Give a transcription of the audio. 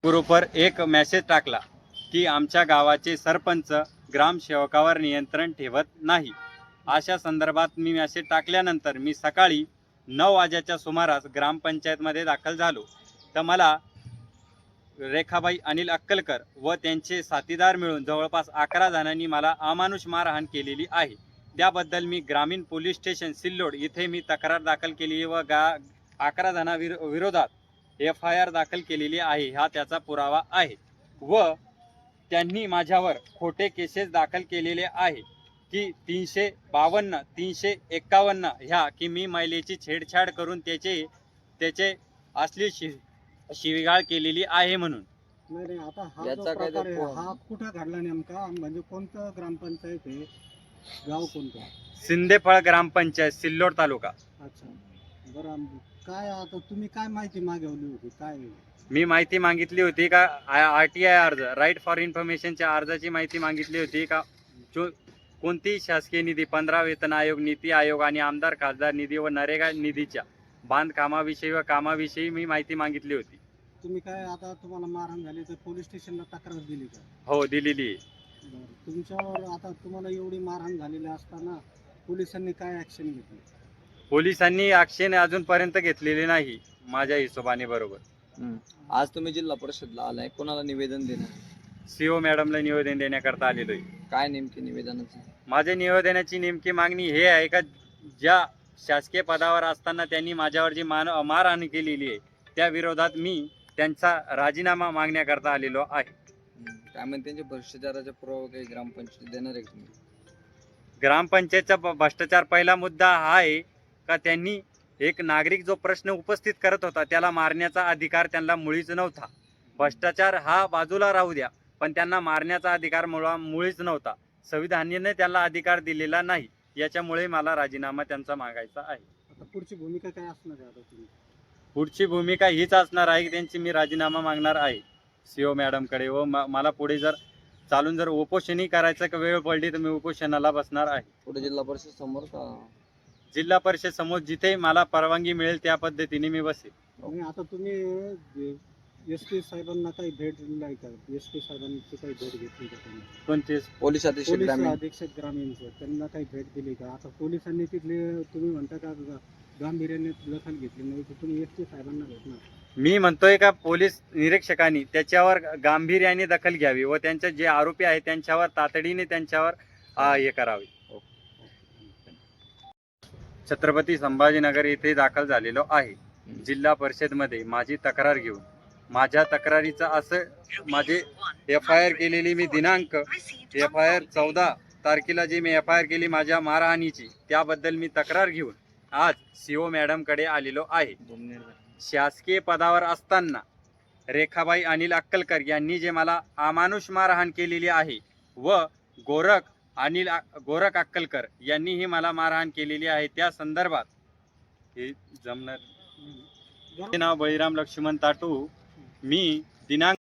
ग्रुपवर एक मेसेज टाकला की आमच्या गावाचे सरपंच ग्रामसेवकावर नियंत्रण ठेवत नाही. अशा संदर्भात मी मेसेज टाकल्यानंतर मी सकाळी 9 वाजेच्या सुमारास ग्रामपंचायतमध्ये दाखल झालो. तर मला रेखाबाई अनिल अक्कलकर व त्यांचे साथीदार मिळून जवळपास 11 जणांनी मला अमानुष मारहाण केलेली आहे. त्याबद्दल मी ग्रामीण पोलीस स्टेशन सिल्लोड इथे मी तक्रार दाखल केली व 11 जणांविरोधात FIR दाखल केलेली आहे. हा त्याचा पुरावा आहे. व त्यांनी माझ्यावर खोटे केसेस दाखल केलेले आहे की 352 351 ह्या की मी महिलेची छेडछाड करून त्याचे असली शिवीगाळ केलेली आहे म्हणून. नाही आता हा याचा जो काय प्रकार आहे, तो- हा कुठं घडला नेमका, म्हणजे कोणतं ग्रामपंचायत आहे, गाव कोणतं? सिंदेफळ ग्रामपंचायत सिल्लोड तालुका. अच्छा, बरं. काय आता तुम्ही काय माहिती मागवली होती, काय? मी माहिती मागितली होती का RTI अर्ज, राईट फॉर इन्फॉर्मेशनच्या अर्जाची माहिती मागितली होती का जो कोणतीही शासकीय निधी, 15 वेतन आयोग, नीती आयोग आणि आमदार खासदार निधी व नरेगा निधीच्या बांधकामाविषयी व कामाविषयी मी माहिती मागितली होती. तुम्ही काय आता तुम्हाला मारहाण झाली तर पोलीस स्टेशनला तक्रार दिली का? हो, दिलेली आहे. बरं, तुमच्यावर आता तुम्हाला एवढी मारहाण झालेली असताना पोलिसांनी काय ॲक्शन घेतली? पोलिसांनी ॲक्शन अजूनपर्यंत घेतलेली नाही माझ्या हिशोबाने. बरोबर. आज तुम्ही जिल्हा परिषदला आलाय, कोणाला निवेदन देणार? CO मॅडमला निवेदन देण्याकरता आलेलो आहे. काय नेमकी निवेदनाचं? माझ्या निवेदनाची नेमकी मागणी हे आहे का ज्या शासकीय पदावर असताना त्यांनी माझ्यावर जी मारहाण केलेली आहे त्या विरोधात मी त्यांचा राजीनामा मागण्याकरता आलेलो आहे. काय म्हणते त्यांचे भ्रष्टाचाराचे पुरावे काही ग्रामपंचायत देणार आहे का तुम्ही? ग्रामपंचायतचा भ्रष्टाचार पहिला मुद्दा हा आहे का त्यांनी एक नागरिक जो प्रश्न उपस्थित करत होता त्याला मारण्याचा अधिकार त्यांना मुळीच नव्हता. भ्रष्टाचार हा बाजूला राहू द्या, पण त्यांना मारण्याचा अधिकार मुळीच नव्हता. संविधानाने त्यांना अधिकार दिलेला नाही. याच्यामुळे मला राजीनामा त्यांचा मागायचा आहे. आता पुढची भूमिका काय असणार आहे आता तुम्ही? पुढची भूमिका हीच असणार आहे की त्यांची मी राजीनामा मागणार आहे CO मॅडमकडे. व मला पुढे जर चालून जर उपोषणही करायचं वेळ पडली तर मी उपोषणाला बसणार आहे. पुढे जिल्हा परिषद समोर का? जिल्हा परिषद समोर जिथे मला परवानगी मिळेल त्या पद्धतीने मी बसेल. आणि आता तुम्ही SP साहेबांना काही भेट दिली का? SP साहेबांची काही भेट घेतली का तुम्ही? कोणते? पोलीस अधीक्षक पोलीस ग्रामीण. अधीक्षक ग्रामीणचं त्यांना काही भेट दिली का? आता पोलिसांनी तिथले तुम्ही म्हणता का गांभीर्याने दखल घेतली नाही, तर तुम्ही SP साहेबांना भेटणार? मी म्हणतोय का पोलीस निरीक्षकांनी त्याच्यावर गांभीर्याने दखल घ्यावी व त्यांचे जे आरोपी आहेत त्यांच्यावर तातडीने त्यांच्यावर हे करावे. छत्रपती संभाजीनगर येथे दाखल झालेलो आहे. जिल्हा परिषदमध्ये माझी तक्रार घेऊन माझ्या तक्रारीचं असं माझे FIR केलेली मी दिनांक FIR 14 तारखेला जी मी FIR केली माझ्या मारहाणीची, त्याबद्दल मी तक्रार घेऊन आज CO मॅडमकडे आलेलो आहे. शासकीय पदावर असताना रेखाबाई अनिल अक्कलकर यांनी जे मला अमानुष मारहाण केलेली आहे व गोरख अक्कलकर यांनीही मला मारहाण केलेली आहे. त्या संदर्भात हे जमणार. नाव बळीराम लक्ष्मण ताटू. मी दिनांक